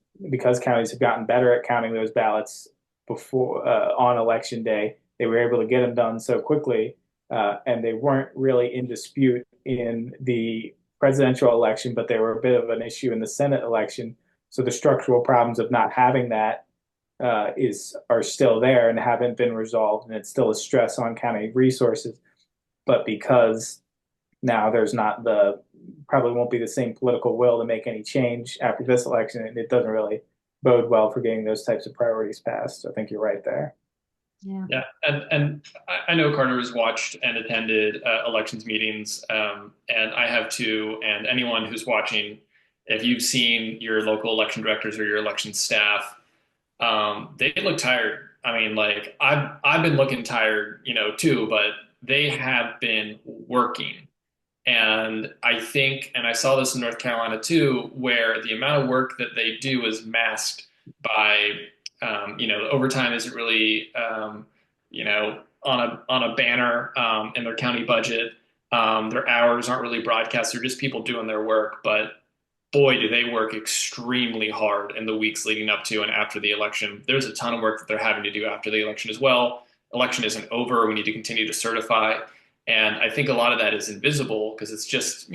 counties have gotten better at counting those ballots before on election day. They were able to get them done so quickly, and they weren't really in dispute in the presidential election, but they were a bit of an issue in the Senate election. So the structural problems of not having that are still there and haven't been resolved, and it's still a stress on county resources. But because now there's not probably won't be the same political will to make any change after this election, and it doesn't really bode well for getting those types of priorities passed. So I think you're right there. Yeah. Yeah, and I know Carter has watched and attended elections meetings, and I have too. And anyone who's watching, if you've seen your local election directors or your election staff, they look tired. I mean, like I've been looking tired, too, but they have been working. And I think, and I saw this in North Carolina too, where the amount of work that they do is masked by, the overtime isn't really, on a banner in their county budget. Their hours aren't really broadcast. They're just people doing their work. But boy, do they work extremely hard in the weeks leading up to and after the election. There's a ton of work that they're having to do after the election as well. Election isn't over. We need to continue to certify. And I think a lot of that is invisible because it's just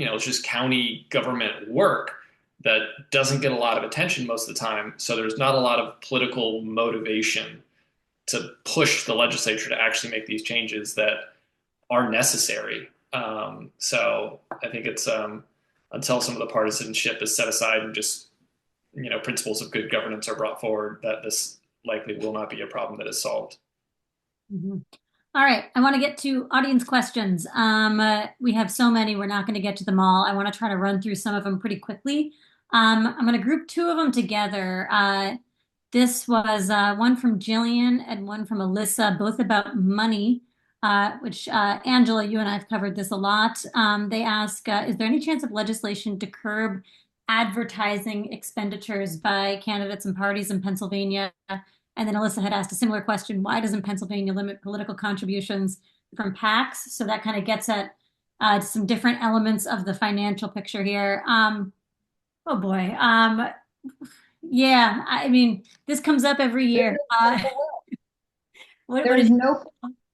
county government work that doesn't get a lot of attention most of the time. So there's not a lot of political motivation to push the legislature to actually make these changes that are necessary. So I think it's until some of the partisanship is set aside and just principles of good governance are brought forward, that this likely will not be a problem that is solved. Mm-hmm. All right, I want to get to audience questions. We have so many, we're not going to get to them all. I want to try to run through some of them pretty quickly. I'm going to group two of them together. This was one from Jillian and one from Alyssa, both about money, which Angela, you and I have covered this a lot. They ask, is there any chance of legislation to curb advertising expenditures by candidates and parties in Pennsylvania? And then Alyssa had asked a similar question. Why doesn't Pennsylvania limit political contributions from PACs? So that kind of gets at some different elements of the financial picture here. Oh boy. Yeah, I mean, this comes up every year. What There did is you? no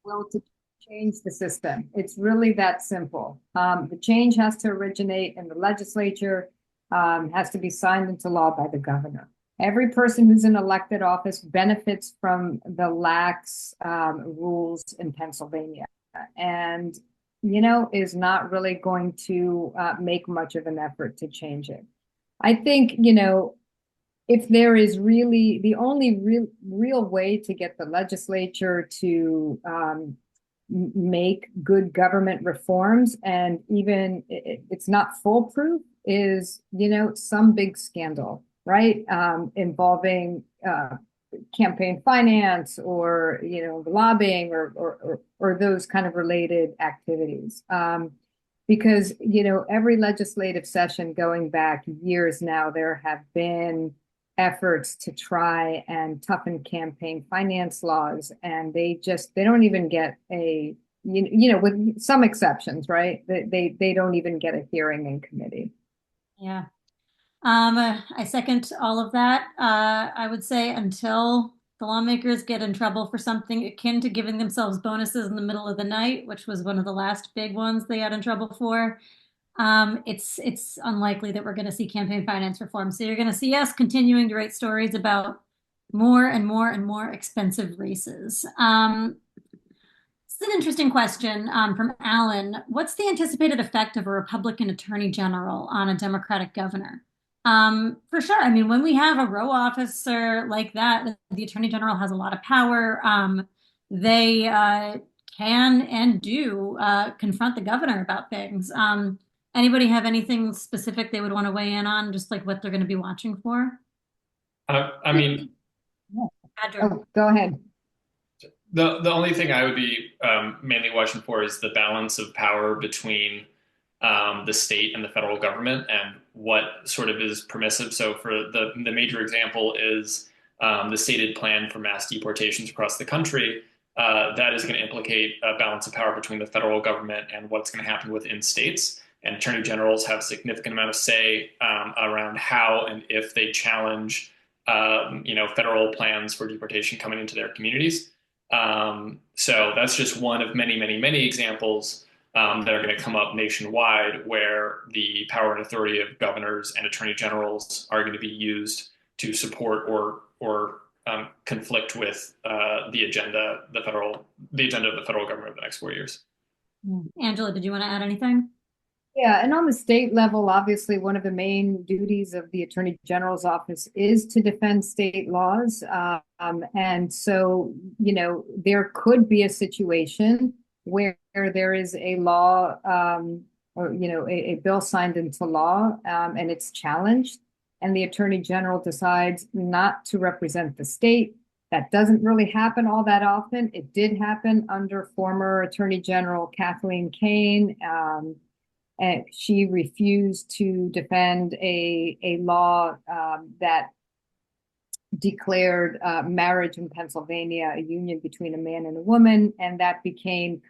will to change the system. It's really that simple. The change has to originate in the legislature, has to be signed into law by the governor. Every person who's in elected office benefits from the lax rules in Pennsylvania, and is not really going to make much of an effort to change it. I think, if there is really the only real way to get the legislature to make good government reforms, and even it's not foolproof, is some big scandal, right? Involving campaign finance, or lobbying, or those kind of related activities. Because every legislative session going back years now, there have been efforts to try and toughen campaign finance laws, and they don't even get a with some exceptions, right? They don't even get a hearing in committee. Yeah. I second all of that. I would say until the lawmakers get in trouble for something akin to giving themselves bonuses in the middle of the night, which was one of the last big ones they got in trouble for, it's unlikely that we're going to see campaign finance reform. So you're going to see us continuing to write stories about more and more and more expensive races. It's an interesting question from Alan. What's the anticipated effect of a Republican attorney general on a Democratic governor? For sure. I mean, when we have a row officer like that, the attorney general has a lot of power. They can and do confront the governor about things. Anybody have anything specific they would want to weigh in on, just like what they're going to be watching for? I mean, Oh, go ahead. the only thing I would be mainly watching for is the balance of power between the state and the federal government, and what sort of is permissive. So for the major example is the stated plan for mass deportations across the country. That is going to implicate a balance of power between the federal government and what's going to happen within states. And attorney generals have a significant amount of say around how and if they challenge, federal plans for deportation coming into their communities. So that's just one of many, many, many examples that are going to come up nationwide, where the power and authority of governors and attorney generals are going to be used to support or conflict with the agenda of the federal government of the next 4 years. Angela, did you want to add anything? Yeah, and on the state level, obviously, one of the main duties of the Attorney General's office is to defend state laws. And so, there could be a situation where there is a law, or, a bill signed into law, and it's challenged, and the Attorney General decides not to represent the state. That doesn't really happen all that often. It did happen under former Attorney General Kathleen Kane. And she refused to defend a law that declared marriage in Pennsylvania a union between a man and a woman. And that became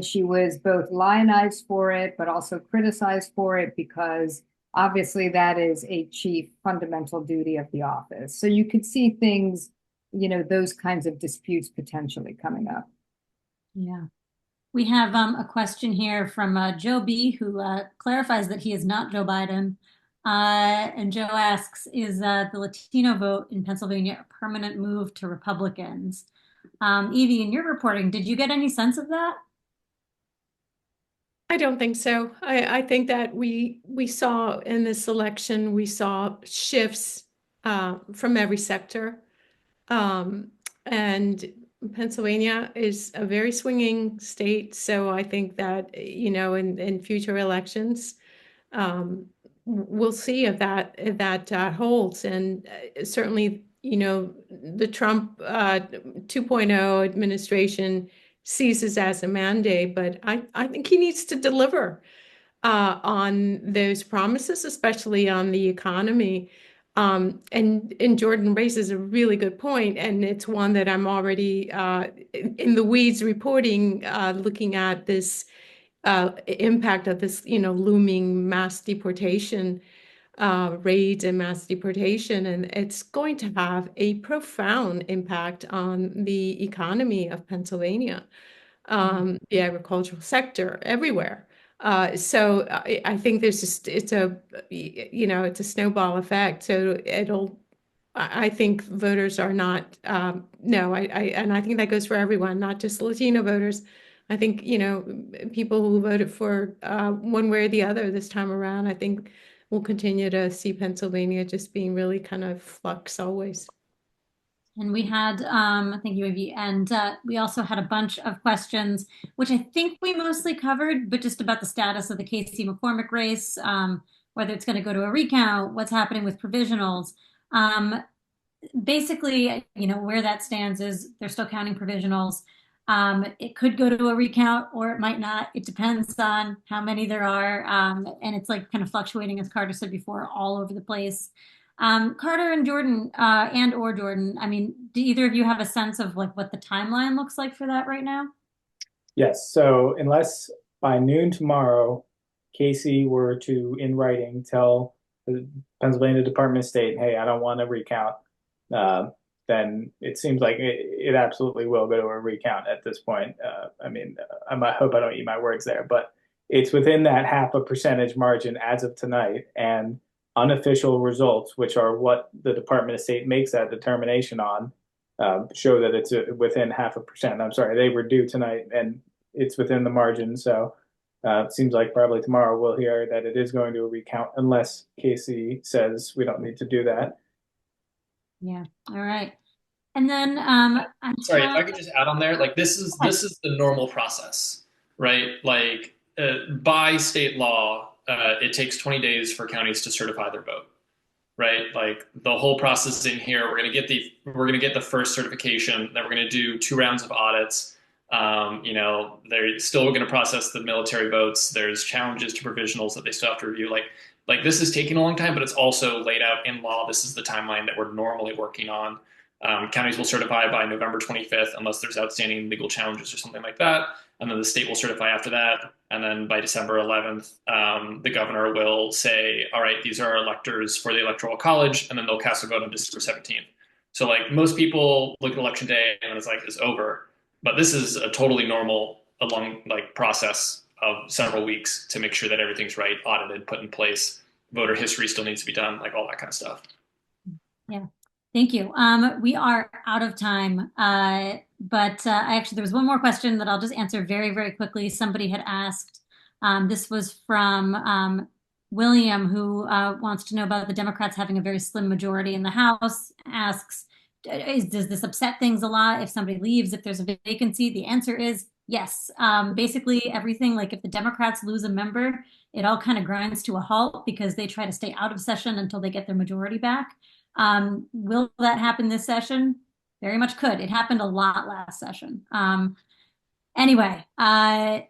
she was both lionized for it, but also criticized for it, because obviously that is a chief fundamental duty of the office. So you could see things, those kinds of disputes potentially coming up. Yeah. We have a question here from Joe B, who clarifies that he is not Joe Biden. And Joe asks, is the Latino vote in Pennsylvania a permanent move to Republicans? Evie, in your reporting, did you get any sense of that? I don't think so. I think that we saw in this election, we saw shifts from every sector. And Pennsylvania is a very swinging state. So I think that, in future elections, we'll see if that holds. And certainly, the Trump 2.0 administration sees this as a mandate, but I think he needs to deliver on those promises, especially on the economy. And Jordan raises a really good point, and it's one that I'm already in the weeds reporting, looking at this impact of this, looming mass deportation. raids and mass deportation, and it's going to have a profound impact on the economy of Pennsylvania, the agricultural sector, everywhere. So I think there's just it's a snowball effect. So I think voters are not no and I think that goes for everyone, not just Latino voters. I think people who voted for one way or the other this time around. I think we'll continue to see Pennsylvania just being really kind of flux always. And we had, thank you, Ivy. And we also had a bunch of questions, which I think we mostly covered, but just about the status of the Casey McCormick race, whether it's going to go to a recount, what's happening with provisionals. Basically, where that stands is they're still counting provisionals. It could go to a recount or it might not. It depends on how many there are. And it's like kind of fluctuating, as Carter said before, all over the place. Carter and Jordan, or Jordan, I mean, do either of you have a sense of like what the timeline looks like for that right now? Yes. So unless by noon tomorrow, Casey were to, in writing, tell the Pennsylvania Department of State, hey, I don't want a recount, then it seems like it absolutely will go to a recount at this point. I mean, I hope I don't eat my words there, but it's within that 0.5% margin as of tonight. And unofficial results, which are what the Department of State makes that determination on, show that it's within 0.5%. I'm sorry, they were due tonight and it's within the margin. So it seems like probably tomorrow we'll hear that it is going to a recount, unless Casey says we don't need to do that. Yeah. All right. And then Sorry, if I could just add on there, like this is the normal process, right? Like by state law, it takes 20 days for counties to certify their vote, right? Like the whole process in here, we're gonna get the first certification, then we're gonna do 2 rounds of audits. They're still gonna process the military votes. There's challenges to provisionals that they still have to review. Like this is taking a long time, but it's also laid out in law. This is the timeline that we're normally working on. Counties will certify by November 25th, unless there's outstanding legal challenges or something like that. And then the state will certify after that. And then by December 11th, the governor will say, all right, these are our electors for the Electoral College. And then they'll cast a vote on December 17th. So like most people look at election day and it's like, it's over. But this is a totally normal, long process of several weeks to make sure that everything's right, audited, put in place. Voter history still needs to be done, like all that kind of stuff. Yeah. Thank you. We are out of time, but actually there was one more question that I'll just answer very, very quickly. Somebody had asked, this was from William, who wants to know about the Democrats having a very slim majority in the House, asks, does this upset things a lot if somebody leaves, if there's a vacancy? The answer is yes. Basically everything, like if the Democrats lose a member, it all kind of grinds to a halt because they try to stay out of session until they get their majority back. Will that happen this session? Very much could. It happened a lot last session. Anyway, I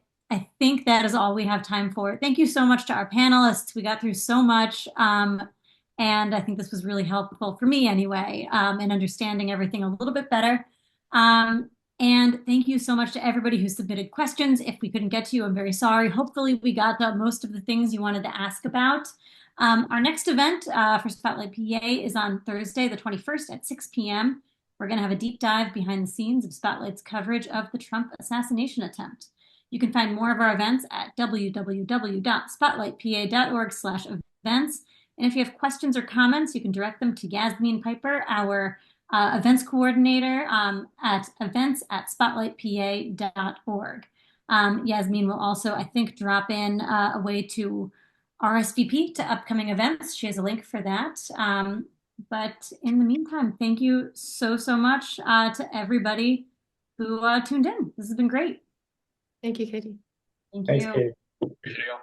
think that is all we have time for. Thank you so much to our panelists. We got through so much. And I think this was really helpful for me anyway, in understanding everything a little bit better. And thank you so much to everybody who submitted questions. If we couldn't get to you, I'm very sorry. Hopefully we got to most of the things you wanted to ask about. Our next event for Spotlight PA is on Thursday, the 21st at 6 p.m. We're going to have a deep dive behind the scenes of Spotlight's coverage of the Trump assassination attempt. You can find more of our events at www.spotlightpa.org/events. And if you have questions or comments, you can direct them to Yasmin Piper, our events coordinator, at events@spotlightpa.org. Yasmin will also, I think, drop in a way to RSVP to upcoming events. She has a link for that. But in the meantime, thank you so, so much to everybody who tuned in. This has been great. Thank you, Katie. Thank Thanks, you. Katie. Appreciate it all.